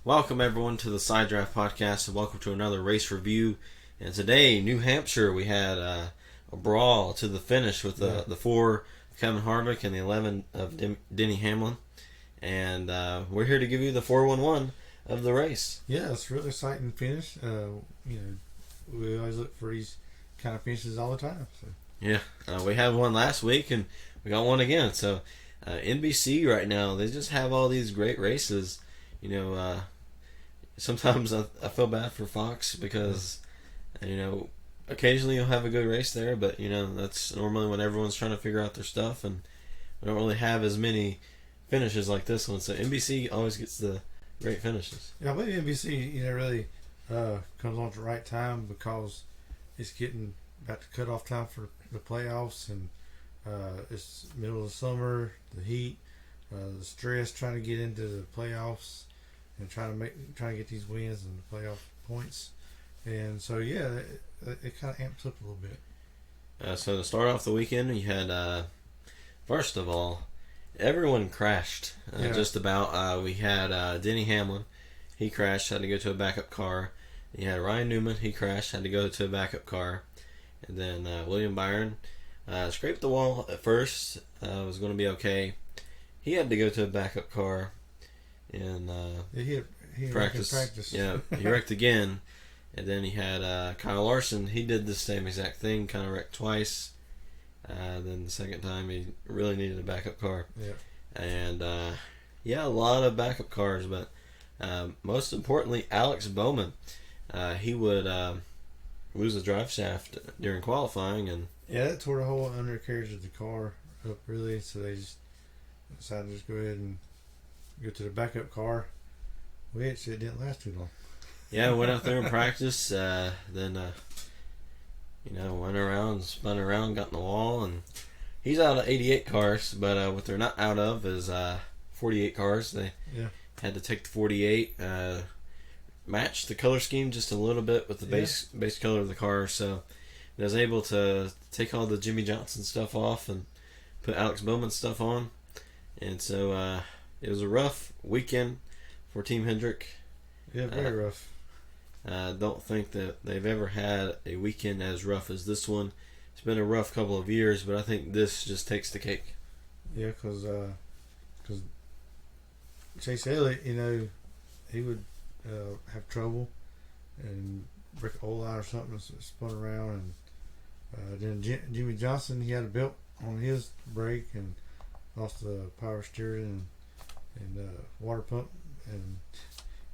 Welcome everyone to the Side Draft Podcast, and welcome to another race review. And today, New Hampshire, we had a brawl to the finish with the 4 of Kevin Harvick and the 11 of Denny Hamlin. And we're here to give you the 4-1-1 of the race. Yeah, it's a really exciting finish. We always look for these kind of finishes all the time. So. Yeah, we had one last week, and we got one again. So NBC right now, they just have all these great races. Sometimes I feel bad for Fox because, occasionally you'll have a good race there, but, that's normally when everyone's trying to figure out their stuff, and we don't really have as many finishes like this one. So NBC always gets the great finishes. Yeah, I believe NBC, really comes on at the right time because it's getting about to cut off time for the playoffs, and it's middle of the summer, the heat, the stress trying to get into the playoffs and trying to get these wins and the playoff points, and so it kind of amps up a little bit. So to start off the weekend, you had first of all, everyone crashed. Just about. We had Denny Hamlin, he crashed, had to go to a backup car. You had Ryan Newman, he crashed, had to go to a backup car, and then William Byron scraped the wall at first. Was going to be okay. He had to go to a backup car. In he practice. Yeah, he wrecked again. And then he had Kyle Larson. He did the same exact thing, kind of wrecked twice. Then the second time he really needed a backup car. Yeah. And a lot of backup cars, but most importantly, Alex Bowman. He would lose a drive shaft during qualifying, and that tore the whole undercarriage of the car up really. So they just decided to just go ahead and go to the backup car, which it didn't last too long. Yeah, went out there and practiced. Then went around, spun around, got in the wall, and he's out of 88 cars. But what they're not out of is 48 cars. They had to take the 48, match the color scheme just a little bit with the base color of the car. So I was able to take all the Jimmy Johnson stuff off and put Alex Bowman stuff on, and so. It was a rough weekend for Team Hendrick. Yeah, very rough. I don't think that they've ever had a weekend as rough as this one. It's been a rough couple of years, but I think this just takes the cake. Yeah, because Chase Elliott, he would have trouble and break an oil line or something, spun around, and then Jimmy Johnson, he had a belt on his brake and lost the power steering and water pump, and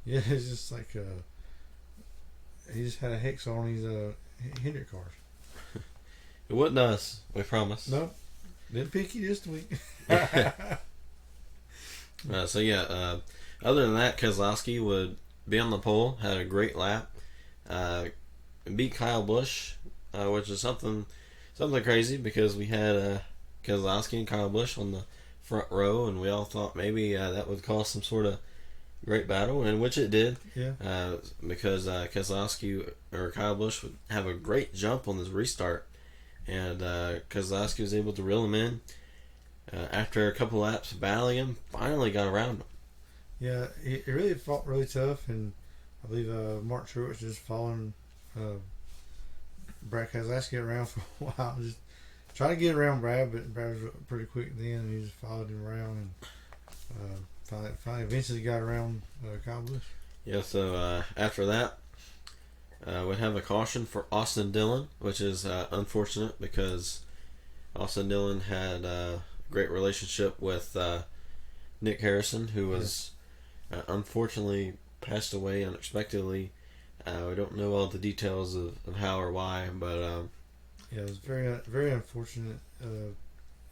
it's just like he just had a hex on his Hendrick cars. It wasn't us, we promise. No, didn't pick you this week. Other than that, Keselowski would be on the pole, had a great lap, beat Kyle Busch, which is something crazy because we had Keselowski and Kyle Busch on the front row, and we all thought maybe that would cause some sort of great battle, and which it did. Yeah. Because Keselowski or Kyle Busch would have a great jump on this restart, and Keselowski was able to reel him in. After a couple laps of battling him, finally got around him. Yeah, it really fought really tough, and I believe Mark Truex just following Brad Keselowski around for a while, just try to get around Brad, but Brad was pretty quick then, and he just followed him around, and finally eventually got around Kyle Busch. Yeah, so after that, we'd have a caution for Austin Dillon, which is unfortunate because Austin Dillon had a great relationship with Nick Harrison, who was unfortunately passed away unexpectedly. We don't know all the details of how or why, but it was very, very unfortunate.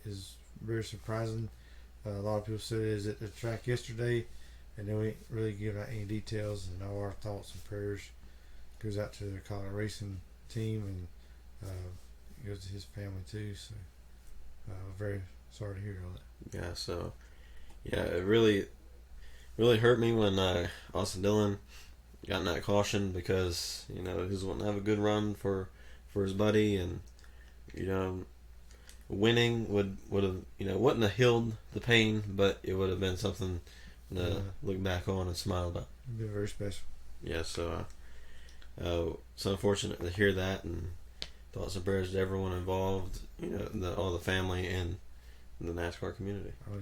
Is very surprising. A lot of people said it was at the track yesterday, and they didn't really give out any details. And all our thoughts and prayers goes out to the Colorado Racing team, and goes to his family too. So, very sorry to hear all that. Yeah. So, it really hurt me when Austin Dillon got in that caution because he was wanting to have a good run for his buddy, and winning would have wouldn't have healed the pain, but it would have been something to look back on and smile about. It'd be very special. Yeah, so it's unfortunate to hear that, and thoughts and prayers to everyone involved, all the family and the NASCAR community. Oh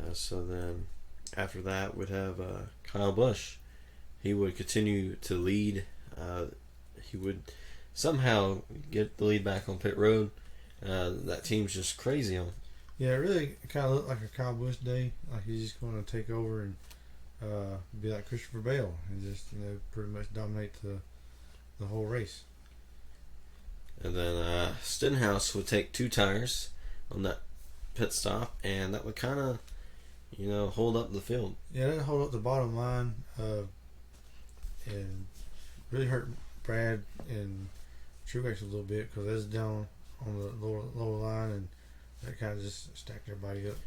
yes. So then after that we'd have Kyle Busch. He would continue to lead. He would somehow get the lead back on pit road. That team's just crazy on. Yeah, it really kind of looked like a Kyle Busch day. Like he's just going to take over and be like Christopher Bale and just pretty much dominate the whole race. And then Stenhouse would take 2 tires on that pit stop, and that would kind of hold up the field. Yeah, that hold up the bottom line, and really hurt Brad and Truex a little bit because that's down on the lower line, and that kind of just stacked everybody up.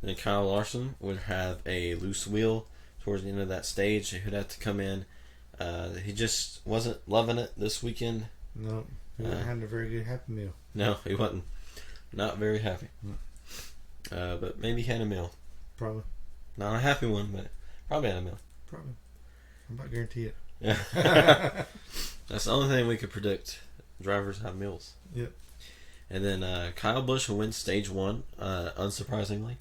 Then Kyle Larson would have a loose wheel towards the end of that stage. He would have to come in. He just wasn't loving it this weekend. No, he wasn't having a very good happy meal. No, he wasn't. Not very happy. But maybe he had a meal. Probably. Not a happy one, but probably had a meal. Probably. I'm about guarantee it. Yeah. That's the only thing we could predict. Drivers have meals. Yep. And then Kyle Busch will win stage 1, unsurprisingly,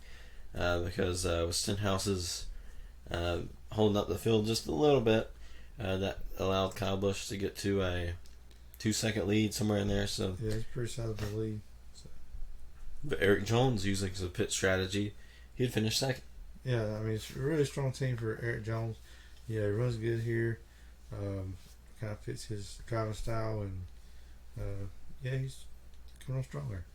because with Stenhouse's holding up the field just a little bit, that allowed Kyle Busch to get to a 2-second lead somewhere in there. So yeah, he's pretty sizable lead. So. But Eric Jones, using some pit strategy, he'd finish second. Yeah, I mean, it's a really strong team for Eric Jones. Yeah, he runs good here. Kind of fits his driving style, and yeah, he's coming on stronger.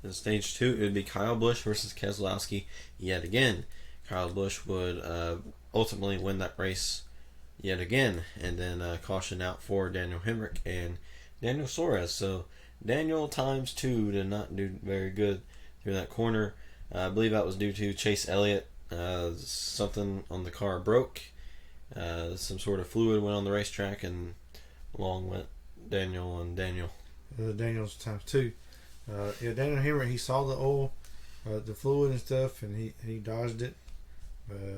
In stage 2, it would be Kyle Busch versus Keselowski yet again. Kyle Busch would ultimately win that race yet again, and then caution out for Daniel Hemrick and Daniel Suarez. So Daniel times 2 did not do very good through that corner. I believe that was due to Chase Elliott. Something on the car broke. Some sort of fluid went on the racetrack, and along went Daniel and Daniel. Daniel's times 2. Yeah, Daniel Hemrick, he saw the oil, the fluid and stuff, and he dodged it.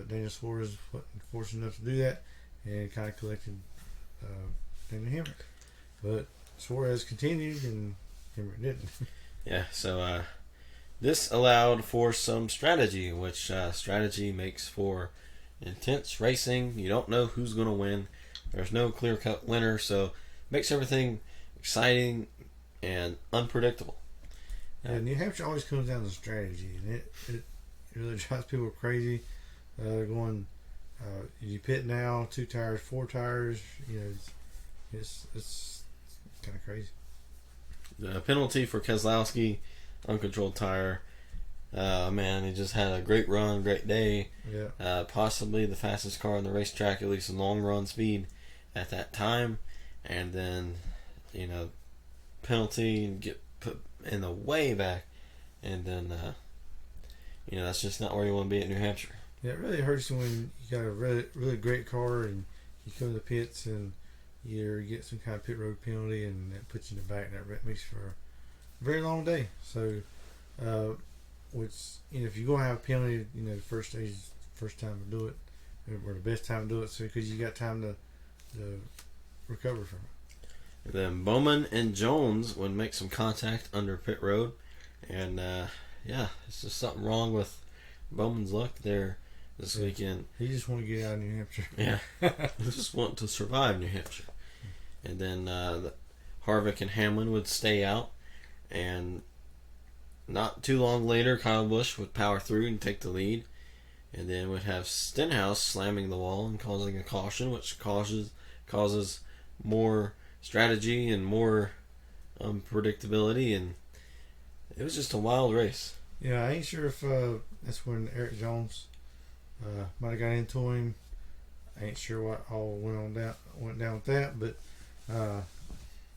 Daniel Suarez wasn't fortunate enough to do that, and kind of collected Daniel Hemrick. But Suarez continued, and Hemrick didn't. Yeah, so this allowed for some strategy, which strategy makes for intense racing. You don't know who's going to win. There's no clear-cut winner, so makes everything exciting and unpredictable. Yeah, New Hampshire always comes down to strategy, and it really drives people crazy. Going, you pit now, 2 tires, 4 tires. It's kind of crazy. The penalty for Keselowski, uncontrolled tire. Man, he just had a great run, great day. Yeah. Possibly the fastest car on the racetrack, at least in long run speed at that time. And then, penalty and get put in the way back. And then, that's just not where you want to be at New Hampshire. Yeah, it really hurts you when you got a really, really great car and you come to the pits and you get some kind of pit road penalty and that puts you in the back, and that makes for a very long day. So, which, if you're going to have a penalty, the first stage is the first time to do it, or the best time to do it, so because you got time to recover from it. And then Bowman and Jones would make some contact under pit road, and it's just something wrong with Bowman's luck there this weekend. He just want to get out of New Hampshire. Yeah, he just want to survive New Hampshire. And then Harvick and Hamlin would stay out, and not too long later, Kyle Busch would power through and take the lead, and then would have Stenhouse slamming the wall and causing a caution, which causes more strategy and more unpredictability, and it was just a wild race. Yeah, I ain't sure if that's when Eric Jones might have got into him. I ain't sure what all went down with that, but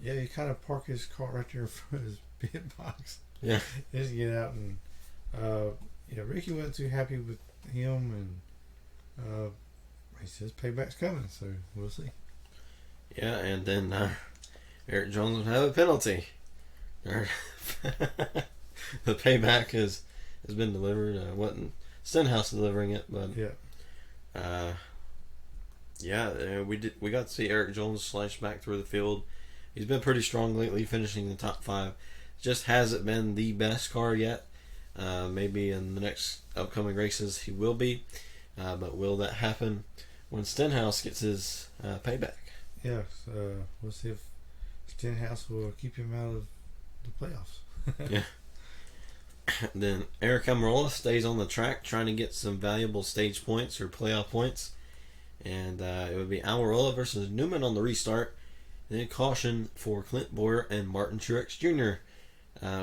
he kind of parked his car right there in front of his pit box. Yeah, just get out, and Ricky wasn't too happy with him, and he says payback's coming, so we'll see. Yeah, and then Eric Jones would have a penalty the payback has been delivered. Wasn't Stenhouse delivering it, but we got to see Eric Jones slash back through the field. He's been pretty strong lately, finishing in the top 5. Just hasn't been the best car yet. Maybe in the next upcoming races he will be, but will that happen when Stenhouse gets his payback? Yes, we'll see if Stenhouse will keep him out of the playoffs. Yeah. Then Eric Almirola stays on the track trying to get some valuable stage points or playoff points. And it would be Almirola versus Newman on the restart. And then caution for Clint Boyer and Martin Truex Jr.,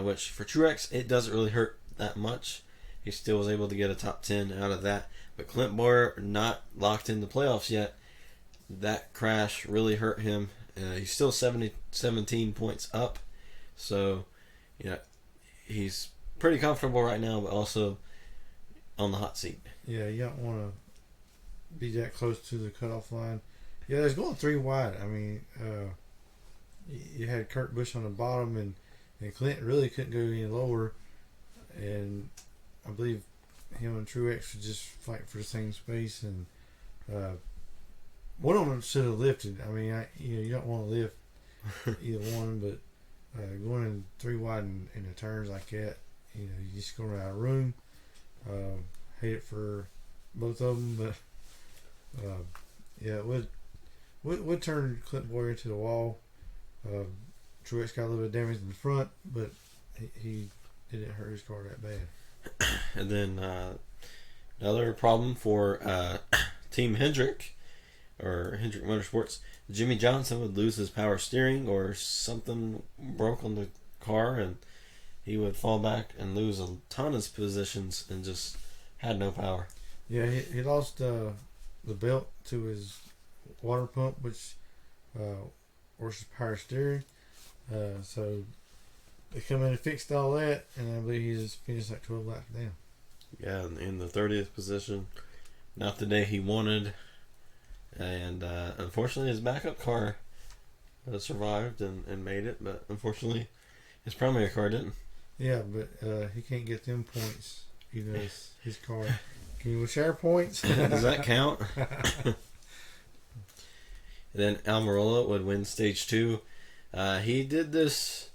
which for Truex, it doesn't really hurt that much. He still was able to get a top 10 out of that. But Clint Boyer not locked in the playoffs yet. That crash really hurt him. He's still 17 points up. So, he's pretty comfortable right now, but also on the hot seat. Yeah, you don't want to be that close to the cutoff line. Yeah, there's going 3 wide. I mean, you had Kurt Busch on the bottom, and Clint really couldn't go any lower. And I believe him and Truex would just fight for the same space. And one of them should have lifted. I mean, you don't want to lift either one, but going in 3 wide in the turns like that, you just going out of room. Hate it for both of them, but it would turn Clint Boyer into the wall. Truex got a little bit of damage in the front, but he didn't hurt his car that bad. And then another problem for Team Hendrick, or Hendrick Motorsports, Jimmy Johnson would lose his power steering or something broke on the car, and he would fall back and lose a ton of his positions and just had no power. Yeah, he lost the belt to his water pump, which works his power steering. So they come in and fixed all that, and I believe he just finished like 12 laps down. Yeah, in the 30th position. Not the day he wanted. And unfortunately his backup car survived and made it, but unfortunately his primary car didn't. Yeah, but he can't get them points, even though it's his car. Can you share points? Does that count? And then Almirola would win stage 2. He did this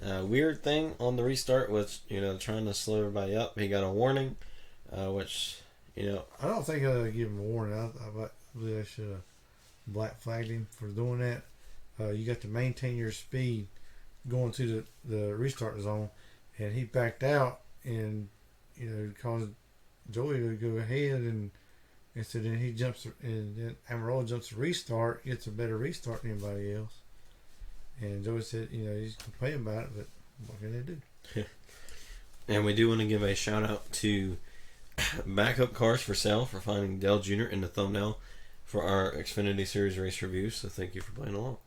weird thing on the restart with, trying to slow everybody up. He got a warning, which, I don't think I'll give him a warning. I believe I should have black flagged him for doing that. You got to maintain your speed going to the restart zone, and he backed out and, caused Joey to go ahead, and so then he jumps, and then Almirola jumps to restart, gets a better restart than anybody else. And Joey said, he's complaining about it, but what can they do? And we do want to give a shout out to Backup Cars for Sale for finding Dale Jr. in the thumbnail for our Xfinity Series race review. So thank you for playing along.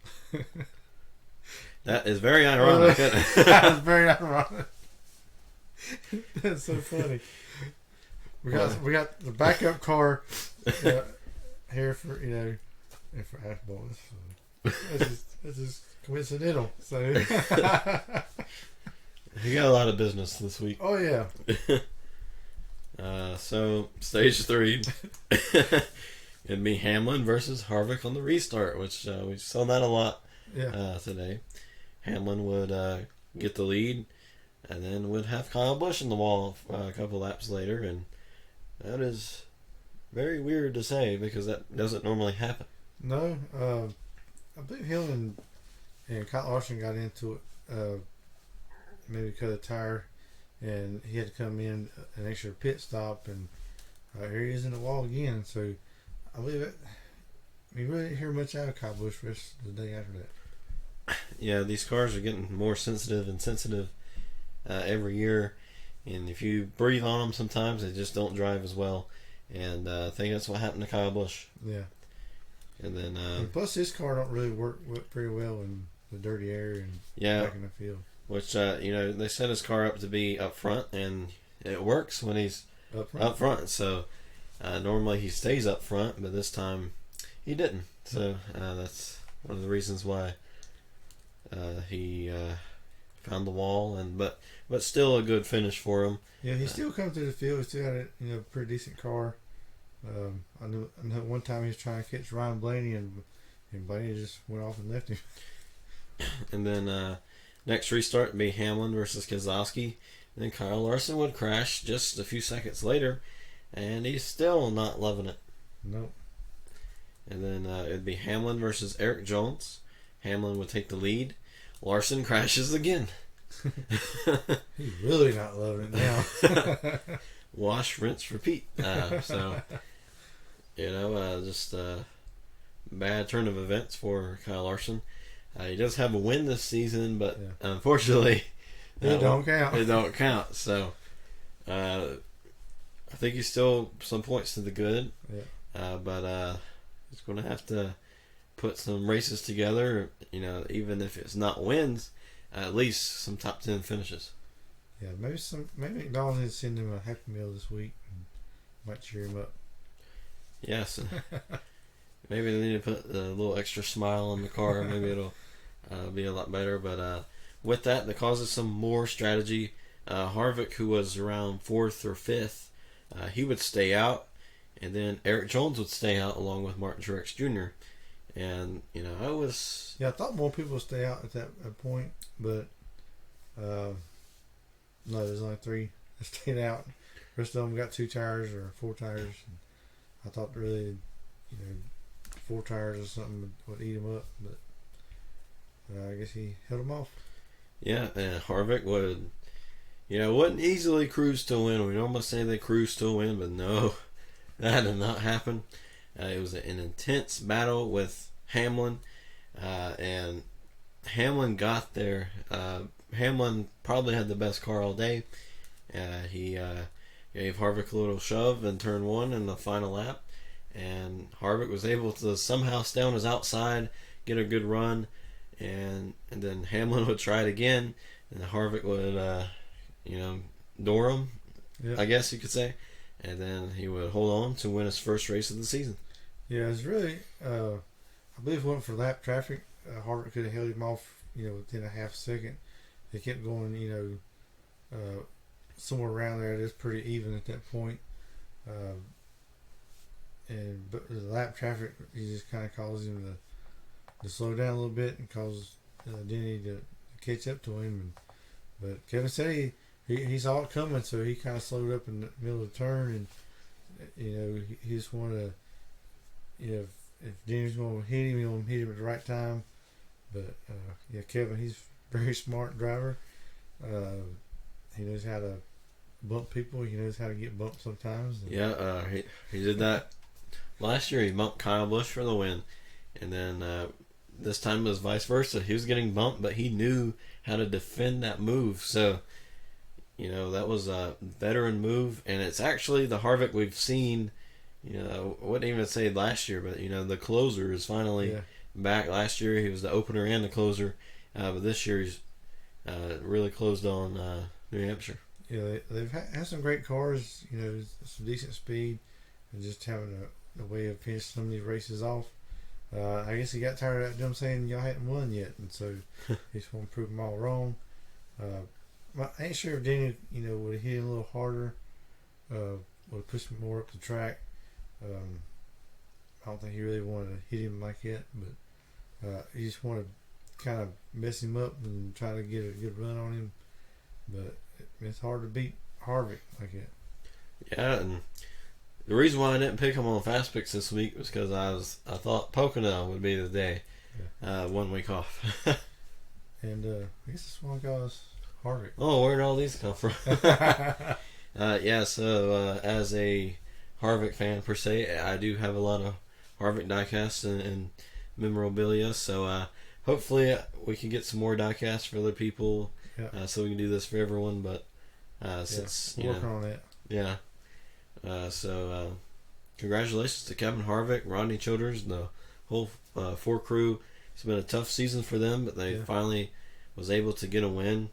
That is very ironic. That is very ironic. That's so funny. We got the backup car here for for Ashball. That's just coincidental. So he got a lot of business this week. Oh yeah. So stage 3, it'd be Hamlin versus Harvick on the restart, which we saw that a lot today. Hamlin would get the lead, and then would have Kyle Busch in the wall a couple laps later, and that is very weird to say because that doesn't normally happen. No, I believe him and Kyle Larson got into it, maybe cut a tire, and he had to come in an extra pit stop, and here he is in the wall again. So I believe it. We really didn't hear much out of Kyle Busch the day after that. Yeah, these cars are getting more sensitive every year, and if you breathe on them sometimes they just don't drive as well, and I think that's what happened to Kyle Busch. Yeah. And then and plus his car don't really work pretty well in the dirty air and back in the field, which they set his car up to be up front, and it works when he's up front. So normally he stays up front, but this time he didn't, so that's one of the reasons why he found the wall, but still a good finish for him. Yeah, he still come to the field. He still had a pretty decent car. I know one time he was trying to catch Ryan Blaney, and Blaney just went off and left him. And then next restart would be Hamlin versus Keselowski. And then Kyle Larson would crash just a few seconds later, and he's still not loving it. Nope. And then it'd be Hamlin versus Eric Jones. Hamlin would take the lead. Larson crashes again. He's really not loving it now. Wash, rinse, repeat. So, just a bad turn of events for Kyle Larson. He does have a win this season, but unfortunately, it don't count. It don't count. So, I think he's still some points to the good. Yeah. But he's going to have to put some races together. Even if it's not wins, at least some top 10 finishes. Yeah, maybe McDonald's needs to send him a Happy Meal this week and might cheer him up. Yes. Maybe they need to put a little extra smile on the car. Maybe it'll be a lot better. But with that causes some more strategy. Harvick, who was around 4th or 5th, he would stay out. And then Eric Jones would stay out along with Martin Truex Jr. And, I thought more people would stay out at that point. But, no, there's only 3 that stayed out. The rest of them got 2 tires or 4 tires. And I thought really, 4 tires or something would eat him up. But I guess he held him off. Yeah, and Harvick wouldn't easily cruise to a win. We normally say they cruise to a win, but no, that did not happen. It was an intense battle with Hamlin, and Hamlin got there. Hamlin probably had the best car all day. He gave Harvick a little shove in turn 1 in the final lap, and Harvick was able to somehow stay on his outside, get a good run, and then Hamlin would try it again, and Harvick would door him, I guess you could say, and then he would hold on to win his first race of the season. Yeah, it's really, I believe if it wasn't for lap traffic, Harvick could have held him off, within a half second. They kept going, somewhere around there. It is pretty even at that point. But the lap traffic, he just kind of caused him to slow down a little bit and caused Denny to catch up to him. But Kevin said he saw it coming, so he kind of slowed up in the middle of the turn, and he just wanted to, if Denny's going to hit him, he'll hit him at the right time. But Kevin, he's a very smart driver. He knows how to bump people. He knows how to get bumped sometimes. He did that last year. He bumped Kyle Busch for the win, and then this time it was vice versa. He was getting bumped, but he knew how to defend that move. So, that was a veteran move, and it's actually the Harvick we've seen. I wouldn't even say last year, but the closer is finally back. Last year he was the opener and the closer, but this year he's really closed on New Hampshire. Yeah, they've had some great cars, some decent speed, and just having a way of finishing some of these races off. I guess he got tired of them saying y'all hadn't won yet, and so he just want to prove them all wrong. I ain't sure if Denny, would have hit him a little harder, would have pushed him more up the track. I don't think he really wanted to hit him like that, but he just wanted to kind of mess him up and try to get a good run on him. But it's hard to beat Harvick like that. Yeah, and the reason why I didn't pick him on Fast Picks this week was because I thought Pocono would be the day. 1 week off. And I guess this one guy's Harvick. Oh, where did all these come from? So as a Harvick fan per se, I do have a lot of Harvick diecasts and memorabilia, so hopefully we can get some more diecasts for other people, so we can do this for everyone. But since working on that, so congratulations to Kevin Harvick, Rodney Childers, and the whole 4 crew. It's been a tough season for them, but they finally was able to get a win.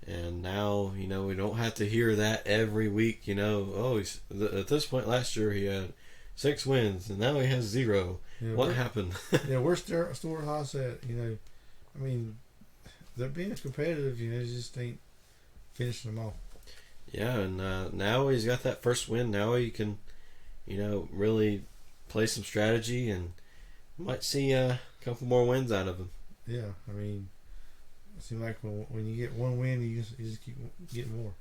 And now, we don't have to hear that every week, he's at this point last year he had 6 wins and now he has 0. What happened? Where's Stuart Haas at? I mean, they're being competitive. They just ain't finishing them off. Yeah, and now he's got that first win. Now he can, really play some strategy and might see a couple more wins out of him. Yeah, I mean, it seems like when you get one win, you just keep getting more.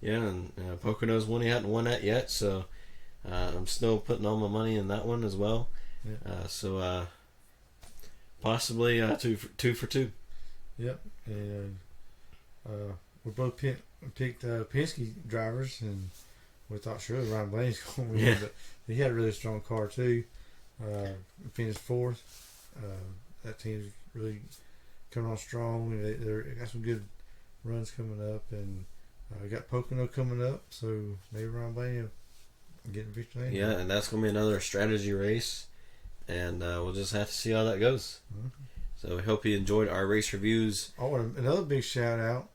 Yeah, and Pocono's one he hadn't won that yet, so I'm still putting all my money in that one as well. Yeah. So possibly two for two. Yep, and we both picked Penske drivers, and we thought surely Ryan Blaney's going to win. Yeah. But he had a really strong car too. Finished fourth. That team's really coming on strong. They got some good runs coming up, and we got Pocono coming up, so maybe Ryan Blaney will get in victory. Yeah, and that's going to be another strategy race, and we'll just have to see how that goes. Mm-hmm. So we hope you enjoyed our race reviews. Oh, and another big shout out,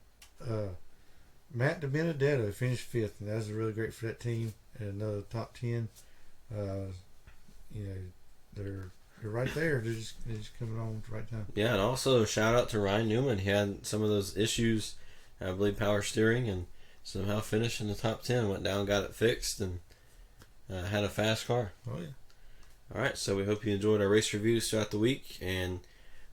Matt DiBenedetto finished fifth, and that was really great for that team. And another top 10. They're right there. They're just coming on at the right time. Yeah, and also shout out to Ryan Newman. He had some of those issues, I believe, power steering, and somehow finished in the top 10. Went down, got it fixed, and had a fast car. Oh yeah. All right, so we hope you enjoyed our race reviews throughout the week, and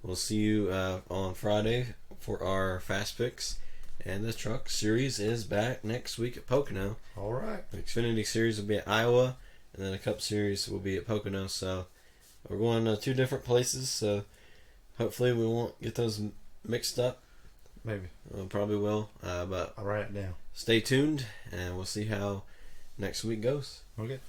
we'll see you on Friday for our fast picks. And the truck series is back next week at Pocono. All right. The Xfinity series will be at Iowa, and then the Cup series will be at Pocono. So we're going to two different places, so hopefully we won't get those mixed up. Maybe. We probably will, but I'll write it down. stay tuned, and we'll see how next week goes. Okay.